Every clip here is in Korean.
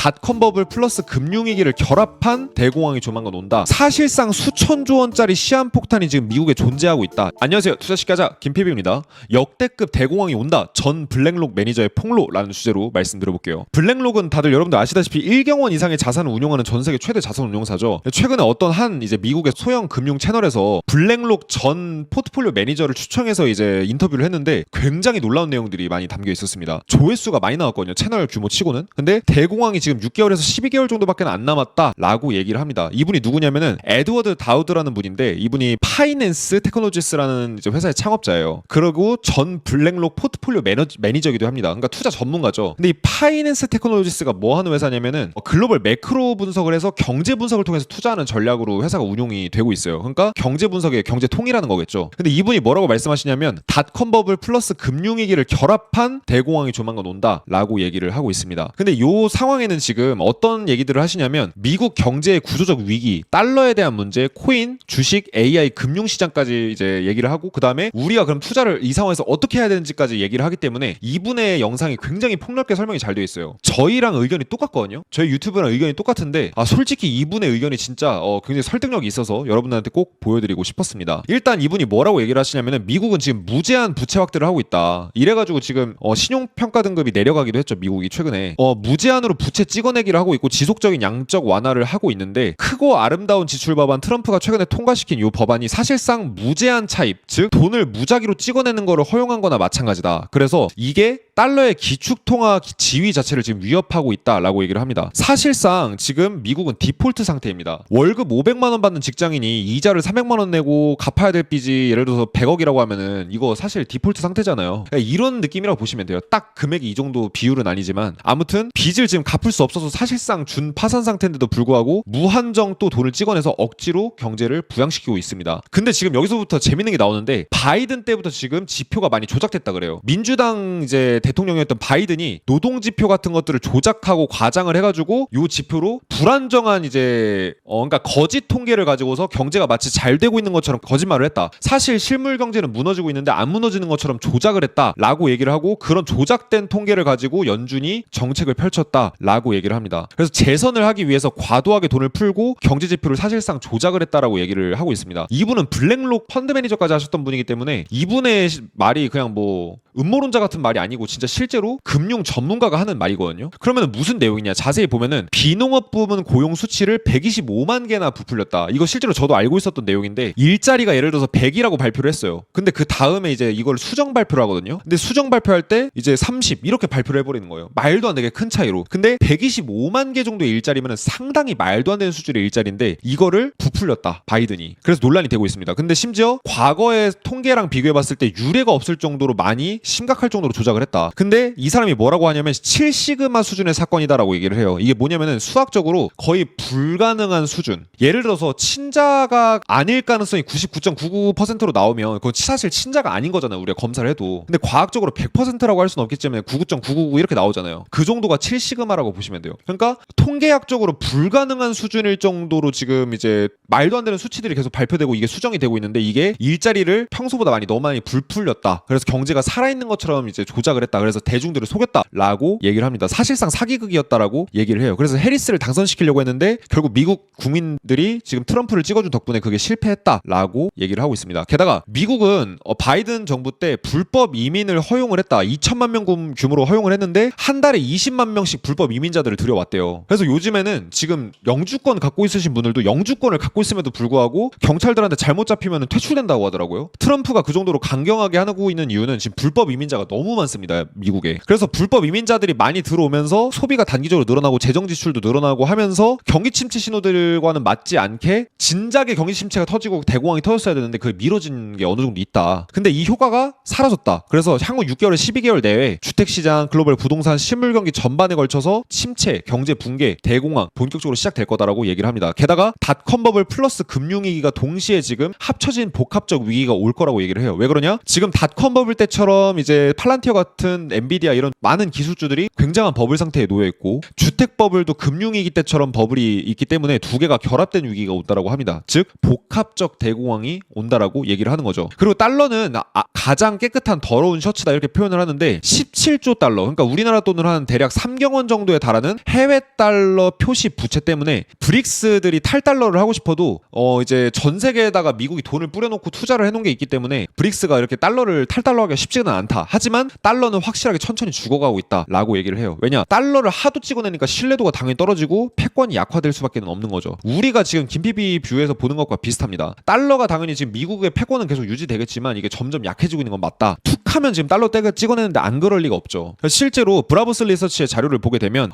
닷컴 버블 플러스 금융위기를 결합한 대공황이 조만간 온다. 사실상 수천조 원짜리 시한폭탄이 지금 미국에 존재하고 있다. 안녕하세요, 투자식가자 김PB입니다. 역대급 대공황이 온다. 전 블랙록 매니저의 폭로라는 주제로 말씀드려볼게요. 블랙록은 다들 여러분들 아시다시피 1경 원 이상의 자산을 운용하는 전세계 최대 자산 운용사죠. 최근에 어떤 한 이제 미국의 소형 금융 채널에서 블랙록 전 포트폴리오 매니저를 추천해서 이제 인터뷰를 했는데 굉장히 놀라운 내용들이 많이 담겨 있었습니다. 조회수가 많이 나왔거든요, 채널 규모 치고는. 근데 대공황이 지금 6개월에서 12개월 정도밖에 안 남았다라고 얘기를 합니다. 이분이 누구냐면은 에드워드 다우드라는 분인데, 이분이 파이낸스 테크놀로지스라는 이제 회사의 창업자예요. 그리고 전 블랙록 포트폴리오 매니저기도 합니다. 그러니까 투자 전문가죠. 근데 이 파이낸스 테크놀로지스가 뭐 하는 회사냐면은 글로벌 매크로 분석을 해서 경제 분석을 통해서 투자하는 전략으로 회사가 운용이 되고 있어요. 그러니까 경제 분석의 경제 통이라는 거겠죠. 근데 이분이 뭐라고 말씀하시냐면 닷컴 버블 플러스 금융위기를 결합한 대공황이 조만간 온다라고 얘기를 하고 있습니다. 근데 이 상황에는 지금 어떤 얘기들을 하시냐면 미국 경제의 구조적 위기, 달러에 대한 문제, 코인, 주식, AI, 금융시장까지 이제 얘기를 하고, 그 다음에 우리가 그럼 투자를 이 상황에서 어떻게 해야 되는지까지 얘기를 하기 때문에 이분의 영상이 굉장히 폭넓게 설명이 잘 되어 있어요. 저희랑 의견이 똑같거든요. 저희 유튜브랑 의견이 똑같은데 솔직히 이분의 의견이 진짜 굉장히 설득력이 있어서 여러분들한테 꼭 보여드리고 싶었습니다. 일단 이분이 뭐라고 얘기를 하시냐면은 미국은 지금 무제한 부채 확대를 하고 있다. 이래가지고 지금 신용평가 등급이 내려가기도 했죠, 미국이 최근에. 무제한으로 부채 찍어내기를 하고 있고 지속적인 양적 완화를 하고 있는데, 크고 아름다운 지출 법안 트럼프가 최근에 통과시킨 이 법안이 사실상 무제한 차입, 즉 돈을 무작위로 찍어내는 거를 허용한 거나 마찬가지다. 그래서 이게 달러의 기축통화 지위 자체를 지금 위협하고 있다라고 얘기를 합니다. 사실상 지금 미국은 디폴트 상태입니다. 월급 500만 원 받는 직장인이 이자를 300만 원 내고 갚아야 될 빚이 예를 들어서 100억이라고 하면은 이거 사실 디폴트 상태잖아요. 그러니까 이런 느낌이라고 보시면 돼요. 딱 금액이 이 정도 비율은 아니지만 아무튼 빚을 지금 갚을 수 없어서 사실상 준 파산 상태인데도 불구하고 무한정 또 돈을 찍어내서 억지로 경제를 부양시키고 있습니다. 근데 지금 여기서부터 재밌는 게 나오는데, 바이든 때부터 지금 지표가 많이 조작됐다 그래요. 민주당 이제 대통령이었던 바이든이 노동 지표 같은 것들을 조작하고 과장을 해가지고 요 지표로 불안정한 이제 그러니까 거짓 통계를 가지고서 경제가 마치 잘 되고 있는 것처럼 거짓말을 했다. 사실 실물 경제는 무너지고 있는데 안 무너지는 것처럼 조작을 했다라고 얘기를 하고, 그런 조작된 통계를 가지고 연준이 정책을 펼쳤다라고 얘기를 합니다. 그래서 재선을 하기 위해서 과도하게 돈을 풀고 경제 지표를 사실상 조작을 했다라고 얘기를 하고 있습니다. 이분은 블랙록 펀드 매니저까지 하셨던 분이기 때문에 이분의 말이 그냥 뭐 음모론자 같은 말이 아니고 진짜 실제로 금융 전문가가 하는 말이거든요. 그러면 무슨 내용이냐, 자세히 보면은 비농업 부문 고용 수치를 125만 개나 부풀렸다. 이거 실제로 저도 알고 있었던 내용인데, 일자리가 예를 들어서 100이라고 발표를 했어요. 근데 그 다음에 이제 이걸 수정 발표를 하거든요. 근데 수정 발표할 때 이제 30 이렇게 발표를 해버리는 거예요. 말도 안 되게 큰 차이로. 근데 125만 개 정도의 일자리면 상당히 말도 안 되는 수준의 일자리인데 이거를 부풀렸다, 바이든이. 그래서 논란이 되고 있습니다. 근데 심지어 과거의 통계랑 비교해봤을 때 유례가 없을 정도로 많이 심각할 정도로 조작을 했다. 근데 이 사람이 뭐라고 하냐면 7시그마 수준의 사건이다라고 얘기를 해요. 이게 뭐냐면은 수학적으로 거의 불가능한 수준. 예를 들어서 친자가 아닐 가능성이 99.99%로 나오면 그건 사실 친자가 아닌 거잖아요, 우리가 검사를 해도. 근데 과학적으로 100%라고 할 수는 없기 때문에 99.999 이렇게 나오잖아요. 그 정도가 7시그마라고 보시면 돼요. 그러니까 통계학적으로 불가능한 수준일 정도로 지금 이제 말도 안 되는 수치들이 계속 발표되고 이게 수정이 되고 있는데, 이게 일자리를 평소보다 너무 많이 불풀렸다. 그래서 경제가 살아있는 것처럼 이제 조작을 했다. 그래서 대중들을 속였다라고 얘기를 합니다. 사실상 사기극이었다라고 얘기를 해요. 그래서 해리스를 당선시키려고 했는데 결국 미국 국민들이 지금 트럼프를 찍어준 덕분에 그게 실패했다라고 얘기를 하고 있습니다. 게다가 미국은 바이든 정부 때 불법 이민을 허용을 했다. 2천만 명 규모로 허용을 했는데 한 달에 20만 명씩 불법 이민자들을 들여왔대요. 그래서 요즘에는 지금 영주권 갖고 있으신 분들도 영주권을 갖고 있음에도 불구하고 경찰들한테 잘못 잡히면 퇴출된다고 하더라고요. 트럼프가 그 정도로 강경하게 하고 있는 이유는 지금 불법 이민자가 너무 많습니다, 미국에. 그래서 불법 이민자들이 많이 들어오면서 소비가 단기적으로 늘어나고 재정 지출도 늘어나고 하면서 경기 침체 신호들과는 맞지 않게 진작에 경기 침체가 터지고 대공황이 터졌어야 되는데 그게 미뤄진 게 어느 정도 있다. 근데 이 효과가 사라졌다. 그래서 향후 6개월에 12개월 내에 주택시장, 글로벌 부동산, 실물 경기 전반에 걸쳐서 침체, 경제 붕괴, 대공황 본격적으로 시작될 거다라고 얘기를 합니다. 게다가 닷컴 버블 플러스 금융위기가 동시에 지금 합쳐진 복합적 위기가 올 거라고 얘기를 해요. 왜 그러냐? 지금 닷컴 버블 때처럼 지금처럼 이제 팔란티어 같은 엔비디아 이런 많은 기술주들이 굉장한 버블 상태에 놓여 있고 주택 버블도 금융위기 때처럼 버블이 있기 때문에 두 개가 결합된 위기가 온다라고 합니다. 즉 복합적 대공황이 온다라고 얘기를 하는 거죠. 그리고 달러는 가장 깨끗한 더러운 셔츠다 이렇게 표현을 하는데 17조 달러, 그러니까 우리나라 돈으로 한 대략 3경원 정도에 달하는 해외 달러 표시 부채 때문에 브릭스들이 탈달러를 하고 싶어도 이제 전 세계에다가 미국이 돈을 뿌려놓고 투자를 해놓은 게 있기 때문에 브릭스가 이렇게 달러를 탈달러하기가 쉽지는 않다. 하지만 달러는 확실하게 천천히 죽어가고 있다라고 얘기를 해요. 왜냐? 달러를 하도 찍어내니까 신뢰도가 당연히 떨어지고 패권이 약화될 수밖에 없는 거죠. 우리가 지금 김PB 뷰에서 보는 것과 비슷합니다. 달러가 당연히 지금 미국의 패권은 계속 유지되겠지만 이게 점점 약해지고 있는 건 맞다. 툭하면 지금 달러 떼가 찍어내는데 안 그럴 리가 없죠. 실제로 브라보스 리서치의 자료를 보게 되면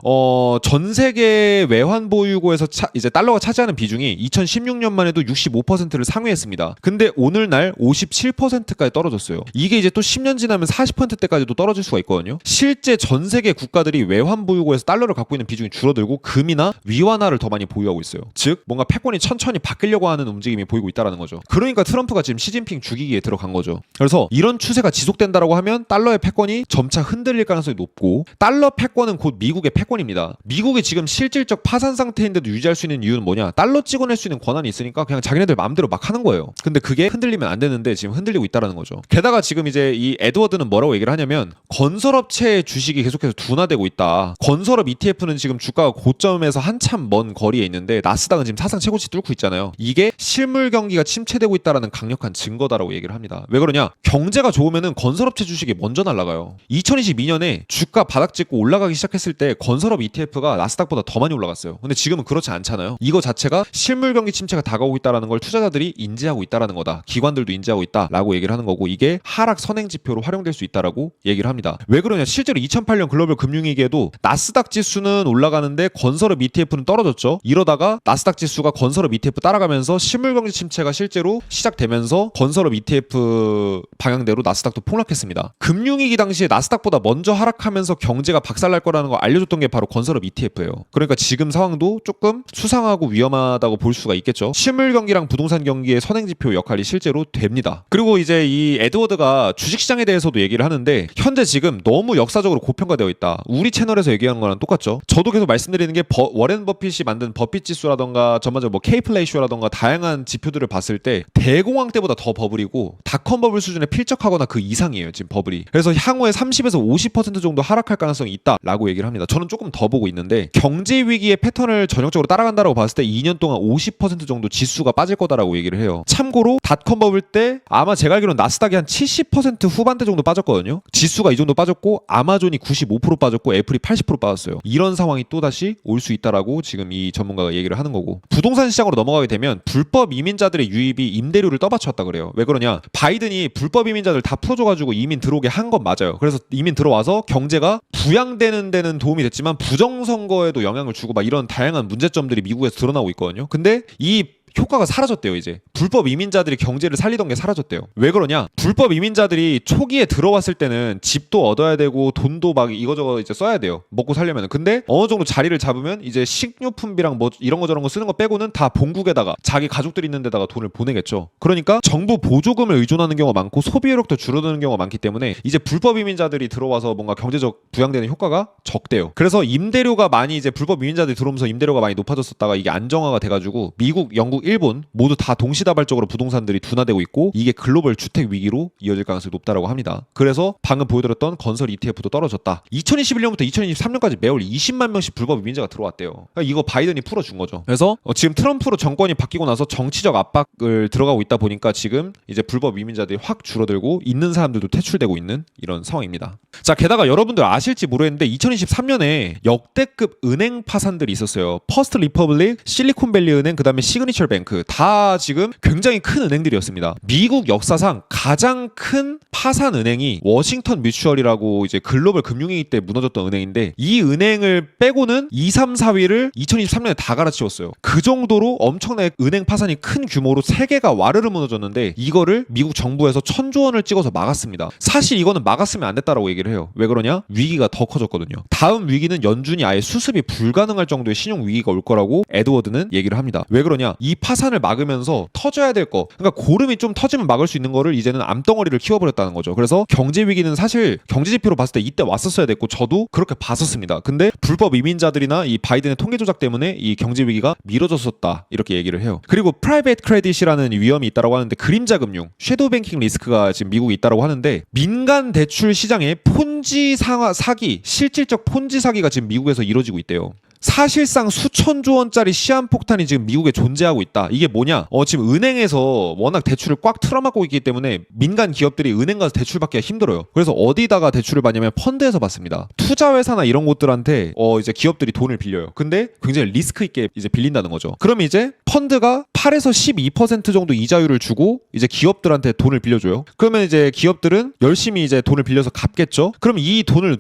전 세계 외환 보유고에서 이제 달러가 차지하는 비중이 2016년만 해도 65%를 상회했습니다. 근데 오늘날 57%까지 떨어졌어요. 이게 이제 또 10년 지나면 40%대까지도 떨어질 수가 있거든요. 실제 전 세계 국가들이 외환 보유고에서 달러를 갖고 있는 비중이 줄어들고 금이나 위안화를 더 많이 보유하고 있어요. 즉 뭔가 패권이 천천히 바뀌려고 하는 움직임이 보이고 있다는 거죠. 그러니까 트럼프가 지금 시진핑 죽이기에 들어간 거죠. 그래서 이런 추세가 지속된다라고 하면 달러의 패권이 점차 흔들릴 가능성이 높고 달러 패권은 곧 미국의 패권입니다. 미국이 지금 실질적 파산 상태인데도 유지할 수 있는 이유는 뭐냐? 달러 찍어낼 수 있는 권한이 있으니까 그냥 자기네들 마음대로 막 하는 거예요. 근데 그게 흔들리면 안 되는데 지금 흔들리고 있다라는 거죠. 게다가 지금 이제 이 에드워드는 뭐라고 얘기를 하냐면 건설업체의 주식이 계속해서 둔화되고 있다. 건설업 ETF는 지금 주가가 고점에서 한참 먼 거리에 있는데 나스닥은 지금 사상 최고치 뚫고 있잖아요. 이게 실물 경기가 침체되고 있다라는 강력한 증거다라고 얘기를 합니다. 왜 그러냐? 경제가 좋으면은 건설업체 주식이 먼저 날아가요. 2022년에 주가 바닥 찍고 올라가기 시작했을 때 건설업 ETF가 나스닥보다 더 많이 올라갔어요. 근데 지금은 그렇지 않잖아요. 이거 자체가 실물 경기 침체가 다가오고 있다라는 걸 투자자들이 인지하고 있다라는 거다. 기관들도 인지하고 있다라고 얘기를 하는 거고 이게 하락 선행 지표로 활용될 수 있다라고 얘기를 합니다. 왜 그러냐? 실제로 2008년 글로벌 금융위기에도 나스닥 지수는 올라가는데 건설업 ETF는 떨어졌죠. 이러다가 나스닥 지수가 건설업 ETF 따라가면서 실물 경기 침체가 실제로 시작되면서 건설업 ETF 방향대로 나스닥도 폭락했습니다. 금융위기 당시에 나스닥보다 먼저 하락하면서 경제가 박살날 거라는 걸 알려줬던 게 바로 건설업 ETF예요. 그러니까 지금 상황도 조금 수상하고 위험하다고 볼 수가 있겠죠. 실물 경기랑 부동산 경기의 선행지표 역할이 실제로 됩니다. 그리고 이제 이 에드워드가 주식시장에 대해서도 얘기를 하는데 현재 지금 너무 역사적으로 고평가되어 있다. 우리 채널에서 얘기하는 거랑 똑같죠. 저도 계속 말씀드리는 게 워렌 버핏이 만든 버핏 지수라던가 전반적으로 뭐 K플레이쇼라던가 다양한 지표들을 봤을 때 대공황 때보다 더 버블이고 닷컴 버블 수준에 필적하거나 그 이상이에요. 지금 버블이. 그래서 향후에 30에서 50% 정도 하락할 가능성이 있다라고 얘기를 합니다. 저는 조금 더 보고 있는데 경제 위기의 패턴을 전형적으로 따라간다라고 봤을 때 2년 동안 50% 정도 지수가 빠질 거다라고 얘기를 해요. 참고로 닷컴 버블 때 아마 제가 알기로는 나스닥이 한 70% 후반대 정도 빠졌거든요. 지수가 이 정도 빠졌고 아마존이 95% 빠졌고 애플이 80% 빠졌어요. 이런 상황이 또다시 올 수 있다라고 지금 이 전문가가 얘기를 하는 거고 부동산 시장으로 넘어가게 되면 불법 이민자들의 유입이 임대료를 떠받쳤다 그래요. 왜 그러냐? 바이든이 불법 이민자들 다 풀어줘가지고 이민 들어오게 한 건 맞아요. 그래서 이민 들어와서 경제가 부양되는 데는 도움이 됐지만 부정선거에도 영향을 주고 막 이런 다양한 문제점들이 미국에서 드러나고 있거든요. 근데 이 효과가 사라졌대요. 이제 불법 이민자들이 경제를 살리던 게 사라졌대요. 왜 그러냐? 불법 이민자들이 초기에 들어왔을 때는 집도 얻어야 되고 돈도 막 이거저거 이제 써야 돼요. 먹고 살려면. 근데 어느 정도 자리를 잡으면 이제 식료품비랑 뭐 이런 거 저런 거 쓰는 거 빼고는 다 본국에다가 자기 가족들 있는 데다가 돈을 보내겠죠. 그러니까 정부 보조금을 의존하는 경우가 많고 소비력도 줄어드는 경우가 많기 때문에 이제 불법 이민자들이 들어와서 뭔가 경제적 부양되는 효과가 적대요. 그래서 임대료가 많이 이제 불법 이민자들이 들어오면서 임대료가 많이 높아졌었다가 이게 안정화가 돼가지고 미국, 영국, 일본 모두 다 동시다발적으로 부동산들이 둔화되고 있고 이게 글로벌 주택 위기로 이어질 가능성이 높다라고 합니다. 그래서 방금 보여드렸던 건설 ETF도 떨어졌다. 2021년부터 2023년까지 매월 20만 명씩 불법 이민자가 들어왔대요. 그러니까 이거 바이든이 풀어준 거죠. 그래서 지금 트럼프로 정권이 바뀌고 나서 정치적 압박을 들어가고 있다 보니까 지금 이제 불법 이민자들이 확 줄어들고 있는 사람들도 퇴출되고 있는 이런 상황입니다. 자, 게다가 여러분들 아실지 모르겠는데 2023년에 역대급 은행 파산들이 있었어요. 퍼스트 리퍼블릭, 실리콘밸리 은행, 그다음에 시그니처 뱅크 다 지금 굉장히 큰 은행들이었습니다. 미국 역사상 가장 큰 파산 은행이 워싱턴 뮤추얼이라고 이제 글로벌 금융위기 때 무너졌던 은행인데 이 은행을 빼고는 2, 3, 4위를 2023년에 다 갈아치웠어요. 그 정도로 엄청나게 은행 파산이 큰 규모로 3개가 와르르 무너졌는데 이거를 미국 정부에서 1,000조 원을 찍어서 막았습니다. 사실 이거는 막았으면 안 됐다라고 얘기를 해요. 왜 그러냐? 위기가 더 커졌거든요. 다음 위기는 연준이 아예 수습이 불가능할 정도의 신용 위기가 올 거라고 에드워드는 얘기를 합니다. 왜 그러냐? 이 파산을 막으면서 터져야 될 거, 그러니까 고름이 좀 터지면 막을 수 있는 거를 이제는 암덩어리를 키워버렸다는 거죠. 그래서 경제 위기는 사실 경제 지표로 봤을 때 이때 왔었어야 됐고 저도 그렇게 봤었습니다. 근데 불법 이민자들이나 이 바이든의 통계 조작 때문에 이 경제 위기가 미뤄졌었다 이렇게 얘기를 해요. 그리고 프라이빗 크레딧이라는 위험이 있다고 하는데 그림자 금융, 섀도우 뱅킹 리스크가 지금 미국에 있다고 하는데 민간 대출 시장에 폰지 사기, 실질적 폰지 사기가 지금 미국에서 이루어지고 있대요. 사실상 수천조 원짜리 시한폭탄이 지금 미국에 존재하고 있다. 이게 뭐냐? 지금 은행에서 워낙 대출을 꽉 틀어막고 있기 때문에 민간 기업들이 은행 가서 대출 받기가 힘들어요. 그래서 어디다가 대출을 받냐면 펀드에서 받습니다. 투자회사나 이런 곳들한테 이제 기업들이 돈을 빌려요. 근데 굉장히 리스크 있게 이제 빌린다는 거죠. 그럼 이제 펀드가 8에서 12% 정도 이자율을 주고 이제 기업들한테 돈을 빌려줘요. 그러면 이제 기업들은 열심히 이제 돈을 빌려서 갚겠죠. 그럼 이 돈을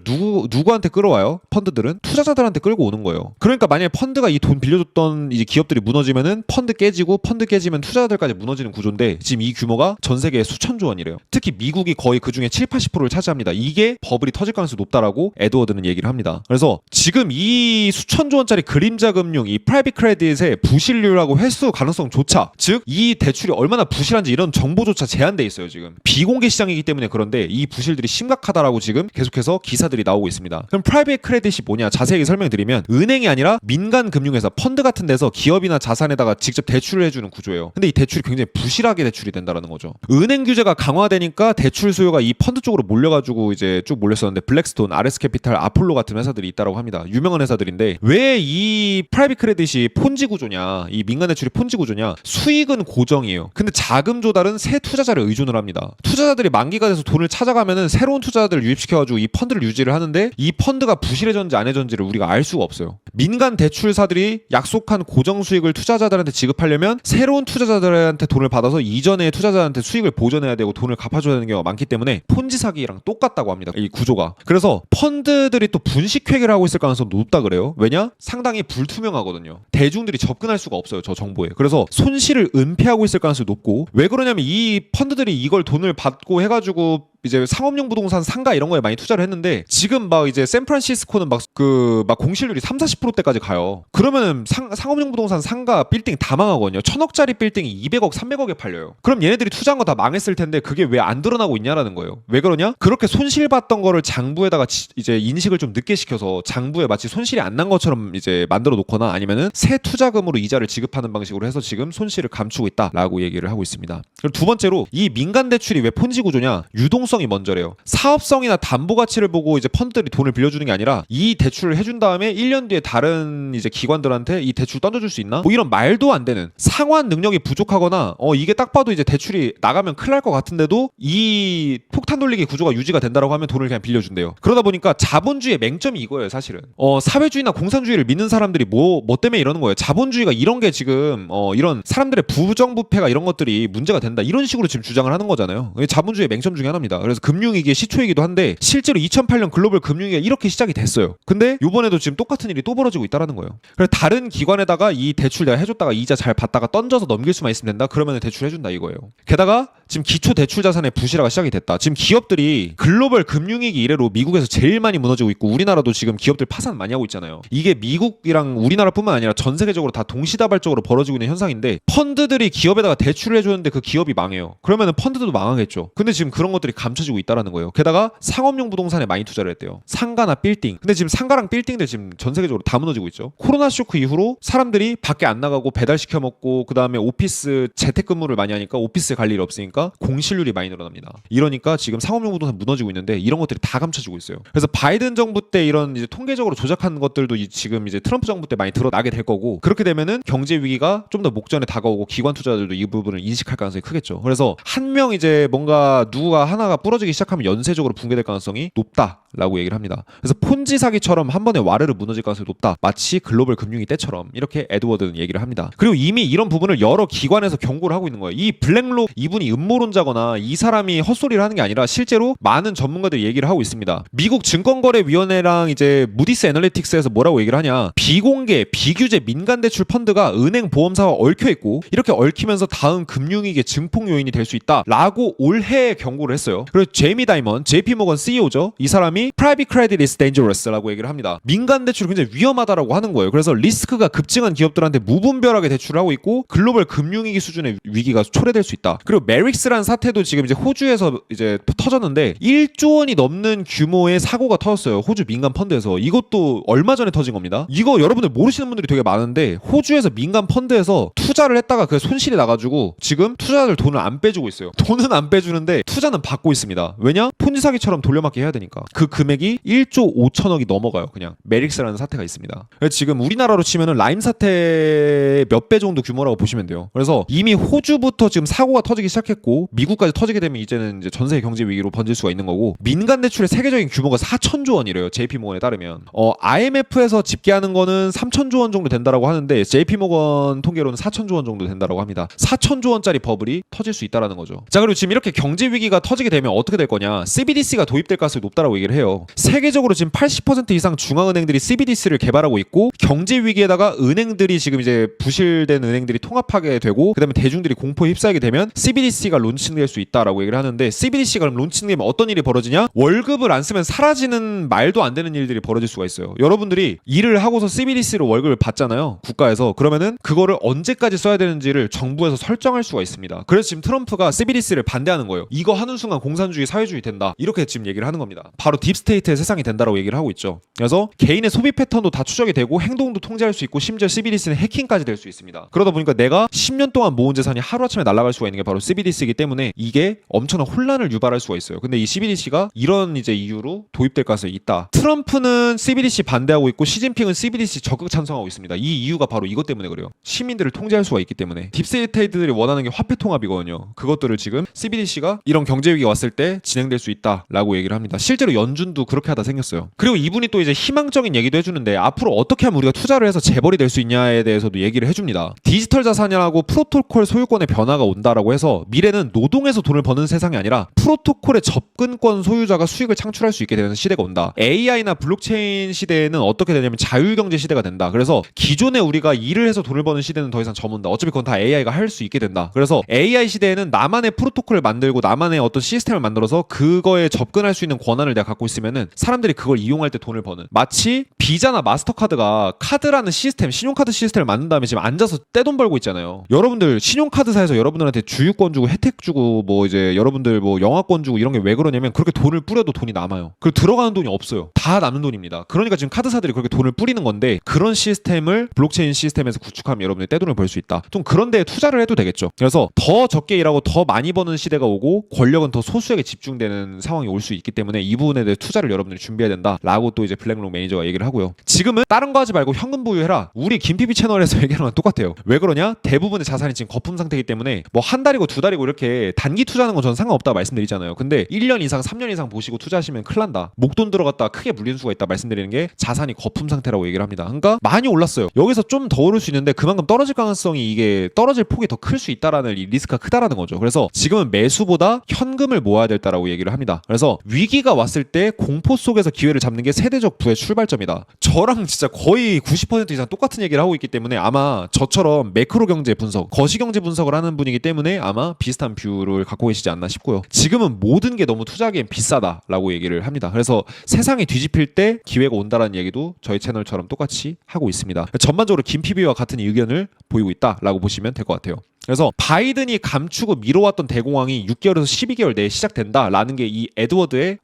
누구한테 끌어와요? 펀드들은 투자자들한테 끌고 오는 거예요. 그러니까 만약에 펀드가 이 돈 빌려줬던 이제 기업들이 무너지면은 펀드 깨지고 펀드 깨지면 투자자들까지 무너지는 구조인데 지금 이 규모가 전 세계에 수천조 원이래요. 특히 미국이 거의 그 중에 7, 80%를 차지합니다. 이게 버블이 터질 가능성이 높다라고 에드워드는 얘기를 합니다. 그래서 지금 이 수천조 원짜리 그림자 금융, 이 프라이빗 크레딧의 부실률하고 횟수 가능성조차, 즉 이 대출이 얼마나 부실한지 이런 정보조차 제한돼 있어요. 지금 비공개 시장이기 때문에 그런데 이 부실들이 심각하다라고 지금 계속해서 기사들이 나오고 있습니다. 그럼 프라이빗 크레딧이 뭐냐? 자세히 설명드리면 은행이 아니라 민간 금융회사, 펀드 같은 데서 기업이나 자산에다가 직접 대출을 해주는 구조예요. 근데 이 대출이 굉장히 부실하게 대출이 된다는 거죠. 은행 규제가 강화되니까 대출 수요가 이 펀드 쪽으로 몰려가지고 이제 쭉 몰렸었는데 블랙스톤, RS캐피탈, 아폴로 같은 회사들이 있다고 합니다. 유명한 회사들인데 왜 이 프라이빗 크레딧이 폰지 구조냐, 이 민간 대출이 폰지 구조냐? 수익은 고정이에요. 근데 자금 조달은 새 투자자를 의존을 합니다. 투자자들이 만기가 돼서 돈을 찾아가면은 새로운 투자자들을 유입시켜가지고 이 펀드를 유지를 하는데 이 펀드가 부실해졌는지 안 해졌는지를 우리가 알 수가 없어요. 민간 대출사들이 약속한 고정 수익을 투자자들한테 지급하려면 새로운 투자자들한테 돈을 받아서 이전에 투자자한테 수익을 보전해야 되고 돈을 갚아줘야 되는 경우가 많기 때문에 폰지 사기랑 똑같다고 합니다. 이 구조가. 그래서 펀드들이 또 분식회계를 하고 있을 가능성도 높다 그래요. 왜냐? 상당히 불투명하거든요. 대중들이 접근할 수가 없어요. 저 정보에. 그래서 손실을 은폐하고 있을 가능성이 높고, 왜 그러냐면 이 펀드들이 이걸 돈을 받고 해가지고 이제 상업용 부동산 상가 이런 거에 많이 투자를 했는데 지금 막 이제 샌프란시스코는 막 공실률이 30-40%대까지 가요. 그러면은 상업용 부동산 상가 빌딩 다 망하거든요. 1000억짜리 빌딩이 200억, 300억에 팔려요. 그럼 얘네들이 투자한 거 다 망했을 텐데 그게 왜 안 드러나고 있냐라는 거예요. 왜 그러냐? 그렇게 손실 봤던 거를 장부에다가 이제 인식을 좀 늦게 시켜서 장부에 마치 손실이 안 난 것처럼 이제 만들어 놓거나 아니면은 새 투자금으로 이자를 지급하는 방식으로 해서 지금 손실을 감추고 있다라고 얘기를 하고 있습니다. 그리고 두 번째로 이 민간 대출이 왜 폰지 구조냐? 유동성이 먼저래요. 사업성이나 담보 가치를 보고 이제 펀드들이 돈을 빌려주는 게 아니라 이 대출을 해준 다음에 1년 뒤에 다른 이제 기관들한테 이 대출 던져줄 수 있나? 뭐 이런 말도 안 되는, 상환 능력이 부족하거나 이게 딱 봐도 이제 대출이 나가면 큰일 날 것 같은데도 이 폭탄 돌리기 구조가 유지가 된다라고 하면 돈을 그냥 빌려준대요. 그러다 보니까 자본주의의 맹점이 이거예요. 사실은 사회주의나 공산주의를 믿는 사람들이 뭐 때문에 이러는 거예요. 자본주의가 이런 게 지금 이런 사람들의 부정부패가 이런 것들이 문제가 된다, 이런 식으로 지금 주장을 하는 거잖아요. 이게 자본주의의 맹점 중에 하나입니다. 그래서 금융위기의 시초이기도 한데 실제로 2008년 글로벌 금융위기가 이렇게 시작이 됐어요. 근데 이번에도 지금 똑같은 일이 또 벌어지고 있다는 거예요. 그래서 다른 기관에다가 이 대출 내가 해줬다가 이자 잘 받다가 던져서 넘길 수만 있으면 된다, 그러면 대출 해준다 이거예요. 게다가 지금 기초 대출 자산의 부실화가 시작이 됐다. 지금 기업들이 글로벌 금융위기 이래로 미국에서 제일 많이 무너지고 있고 우리나라도 지금 기업들 파산 많이 하고 있잖아요. 이게 미국이랑 우리나라뿐만 아니라 전 세계적으로 다 동시다발적으로 벌어지고 있는 현상인데, 펀드들이 기업에다가 대출을 해줬는데 그 기업이 망해요. 그러면은 펀드도 망하겠죠. 근데 지금 그런 것들이 감춰지고 있다라는 거예요. 게다가 상업용 부동산에 많이 투자를 했대요. 상가나 빌딩. 근데 지금 상가랑 빌딩들 지금 전 세계적으로 다 무너지고 있죠. 코로나 쇼크 이후로 사람들이 밖에 안 나가고 배달 시켜 먹고 그다음에 오피스 재택근무를 많이 하니까 오피스 갈 일이 없으니까 공실률이 많이 늘어납니다. 이러니까 지금 상업용 부동산 무너지고 있는데 이런 것들이 다 감춰지고 있어요. 그래서 바이든 정부 때 이런 이제 통계적으로 조작한 것들도 지금 이제 트럼프 정부 때 많이 드러나게 될 거고, 그렇게 되면은 경제 위기가 좀 더 목전에 다가오고 기관 투자자들도 이 부분을 인식할 가능성이 크겠죠. 그래서 한 명 이제 뭔가 누가 하나가 부러지기 시작하면 연쇄적으로 붕괴될 가능성이 높다라고 얘기를 합니다. 그래서 폰지 사기처럼 한 번에 와르르 무너질 가능성이 높다, 마치 글로벌 금융위 때처럼, 이렇게 에드워드는 얘기를 합니다. 그리고 이미 이런 부분을 여러 기관에서 경고를 하고 있는 거예요. 이 블랙록 이분이 음모론자거나 이 사람이 헛소리를 하는 게 아니라 실제로 많은 전문가들이 얘기를 하고 있습니다. 미국 증권거래위원회랑 이제 무디스 애널리틱스에서 뭐라고 얘기를 하냐, 비공개 비규제 민간대출 펀드가 은행 보험사와 얽혀있고 이렇게 얽히면서 다음 금융위기의 증폭 요인이 될 수 있다라고 올해 경고를 했어요. 그리고 제이미 다이먼, JP 모건 CEO죠. 이 사람이 Private Credit is dangerous라고 얘기를 합니다. 민간 대출이 굉장히 위험하다라고 하는 거예요. 그래서 리스크가 급증한 기업들한테 무분별하게 대출을 하고 있고 글로벌 금융위기 수준의 위기가 초래될 수 있다. 그리고 메릭스라는 사태도 지금 이제 호주에서 이제 터졌는데 1조 원이 넘는 규모의 사고가 터졌어요. 호주 민간 펀드에서. 이것도 얼마 전에 터진 겁니다. 이거 여러분들 모르시는 분들이 되게 많은데 호주에서 민간 펀드에서 투자를 했다가 그 손실이 나가지고 지금 투자자들 돈을 안 빼주고 있어요. 돈은 안 빼주는데 투자는 받고 있습니다. 왜냐? 폰지 사기처럼 돌려막기 해야 되니까. 그 금액이 1조 5천억이 넘어가요. 그냥 메릭스라는 사태가 있습니다. 지금 우리나라로 치면은 라임 사태 몇 배 정도 규모라고 보시면 돼요. 그래서 이미 호주부터 지금 사고가 터지기 시작했고 미국까지 터지게 되면 이제는 이제 전 세계 경제 위기로 번질 수가 있는 거고 민간 대출의 세계적인 규모가 4천조 원이래요. JP 모건에 따르면. IMF에서 집계하는 거는 3천조 원 정도 된다라고 하는데 JP 모건 통계로는 4천조 원 정도 된다라고 합니다. 4천조 원짜리 버블이 터질 수 있다라는 거죠. 자, 그리고 지금 이렇게 경제 위기가 터지게 되면 어떻게 될 거냐? CBDC가 도입될 가능성이 높다라고 얘기를 해요. 세계적으로 지금 80% 이상 중앙은행들이 CBDC를 개발하고 있고 경제 위기에다가 은행들이 지금 이제 부실된 은행들이 통합하게 되고 그다음에 대중들이 공포에 휩싸이게 되면 CBDC가 론칭될 수 있다라고 얘기를 하는데 CBDC가 그럼 론칭되면 어떤 일이 벌어지냐? 월급을 안 쓰면 사라지는 말도 안 되는 일들이 벌어질 수가 있어요. 여러분들이 일을 하고서 CBDC로 월급을 받잖아요. 국가에서. 그러면은 그거를 언제까지 써야 되는지를 정부에서 설정할 수가 있습니다. 그래서 지금 트럼프가 CBDC를 반대하는 거예요. 이거 하는 순간 공산주의 사회주의 된다. 이렇게 지금 얘기를 하는 겁니다. 바로 딥스테이트의 세상이 된다라고 얘기를 하고 있죠. 그래서 개인의 소비 패턴도 다 추적이 되고 행동도 통제할 수 있고 심지어 CBDC는 해킹까지 될 수 있습니다. 그러다 보니까 내가 10년 동안 모은 재산이 하루아침에 날아갈 수가 있는 게 바로 CBDC이기 때문에 이게 엄청난 혼란을 유발할 수가 있어요. 근데 이 CBDC가 이런 이제 이유로 도입될 가능성이 있다. 트럼프는 CBDC 반대하고 있고 시진핑은 CBDC 적극 찬성하고 있습니다. 이 이유가 바로 이것 때문에 그래요. 시민들을 통제할 수가 있기 때문에. 딥스테이트들이 원하는 게 화폐 통합이거든요. 그것들을 지금 CBDC가 이런 경제 위기가 왔을 때 진행될 수 있다라고 얘기를 합니다. 실제로 연준도 그렇게 하다 생겼어요. 그리고 이분이 또 이제 희망적인 얘기도 해주는데 앞으로 어떻게 하면 우리가 투자를 해서 재벌이 될 수 있냐에 대해서도 얘기를 해줍니다. 디지털 자산이라고 프로토콜 소유권의 변화가 온다라고 해서 미래는 노동에서 돈을 버는 세상이 아니라 프로토콜의 접근권 소유자가 수익을 창출할 수 있게 되는 시대가 온다. AI나 블록체인 시대에는 어떻게 되냐면 자율경제 시대가 된다. 그래서 기존에 우리가 일을 해서 돈을 버는 시대는 더 이상 저문다. 어차피 그건 다 AI가 할 수 있게 된다. 그래서 AI 시대에는 나만의 프로토콜을 만들고 나만의 어떤 시스템을 만들어서 그거에 접근할 수 있는 권한을 내가 갖고 있으면은 사람들이 그걸 이용할 때 돈을 버는, 마치 비자나 마스터카드가 카드라는 시스템, 신용카드 시스템을 만든 다음에 지금 앉아서 떼돈 벌고 있잖아요. 여러분들 신용카드사에서 여러분들한테 주유권 주고 혜택 주고 뭐 이제 여러분들 뭐 영화권 주고 이런 게 왜 그러냐면 그렇게 돈을 뿌려도 돈이 남아요. 그리고 들어가는 돈이 없어요. 다 남는 돈입니다. 그러니까 지금 카드사들이 그렇게 돈을 뿌리는 건데 그런 시스템을 블록체인 시스템에서 구축하면 여러분들이 떼돈을 벌 수 있다. 좀 그런 데에 투자를 해도 되겠죠. 그래서 더 적게 일하고 더 많이 버는 시대가 오고 권력은 더 소수에게 집중되는 상황이 올 수 있기 때문에 이 부분에 대해 투자를 여러분들이 준비해야 된다라고 또 이제 블랙록 매니저가 얘기를 하고요. 지금은 다른 거 하지 말고 현금 보유해라. 우리 김PB 채널에서 얘기하는 건 똑같아요. 왜 그러냐? 대부분의 자산이 지금 거품 상태이기 때문에 뭐 한 달이고 두 달이고 이렇게 단기 투자하는 건 저는 상관없다고 말씀드리잖아요. 근데 1년 이상 3년 이상 보시고 투자하시면 큰일 난다. 목돈 들어갔다 크게 물리는 수가 있다 말씀드리는 게 자산이 거품 상태라고 얘기를 합니다. 그러니까 많이 올랐어요. 여기서 좀 더 오를 수 있는데 그만큼 떨어질 가능성이 이게 떨어질 폭이 더 클 수 있다라는 이 리스크가 크다라는 거죠. 그래서 지금은 매수보다 현금을 모아야 된다라고 얘기를 합니다. 그래서 위기가 왔을 때 공포 속에서 기회를 잡는 게 세대적 부의 출발점이다. 저랑 진짜 거의 90% 이상 똑같은 얘기를 하고 있기 때문에 아마 저처럼 매크로 경제 분석, 거시 경제 분석을 하는 분이기 때문에 아마 비슷한 뷰를 갖고 계시지 않나 싶고요. 지금은 모든 게 너무 투자하기엔 비싸다라고 얘기를 합니다. 그래서 세상이 뒤집힐 때 기회가 온다라는 얘기도 저희 채널처럼 똑같이 하고 있습니다. 전반적으로 김PB와 같은 의견을 보이고 있다라고 보시면 될 것 같아요. 그래서 바이든이 감추고 미뤄왔던 대공황이 6개월에서 12개월 내에 시작된다라는 게 이 에드워드의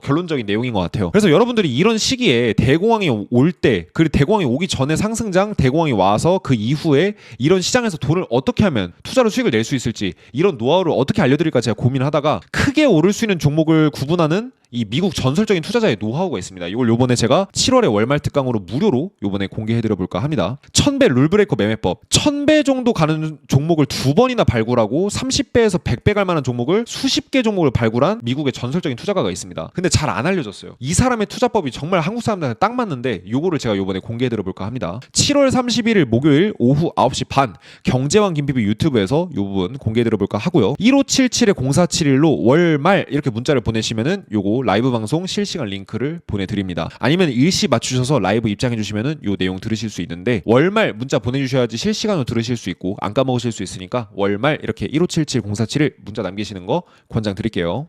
결론적인 내용인 것 같아요. 그래서 여러분들이 이런 시기에 대공황이 올 때, 그리고 대공황이 오기 전에 상승장, 대공황이 와서 그 이후에 이런 시장에서 돈을 어떻게 하면 투자로 수익을 낼 수 있을지 이런 노하우를 어떻게 알려드릴까 제가 고민하다가 크게 오를 수 있는 종목을 구분하는 이 미국 전설적인 투자자의 노하우가 있습니다. 이걸 요번에 제가 7월에 월말 특강으로 무료로 요번에 공개해드려 볼까 합니다. 1000배 룰브레이커 매매법. 1000배 정도 가는 종목을 2번이나 발굴하고 30배에서 100배 갈 만한 종목을 수십 개 종목을 발굴한 미국의 전설적인 투자가가 있습니다. 근데 잘 안 알려졌어요. 이 사람의 투자법이 정말 한국 사람들한테 딱 맞는데 요거를 제가 요번에 공개해드려 볼까 합니다. 7월 31일 목요일 오후 9시 반 경제왕 김PB 유튜브에서 요 부분 공개해드려 볼까 하고요. 1577-0471로 월말 이렇게 문자를 보내시면은 요거 라이브 방송 실시간 링크를 보내드립니다. 아니면 일시 맞추셔서 라이브 입장해주시면은 요 내용 들으실 수 있는데 월말 문자 보내주셔야지 실시간으로 들으실 수 있고 안 까먹으실 수 있으니까 월말 이렇게 1577-0471 문자 남기시는 거 권장드릴게요.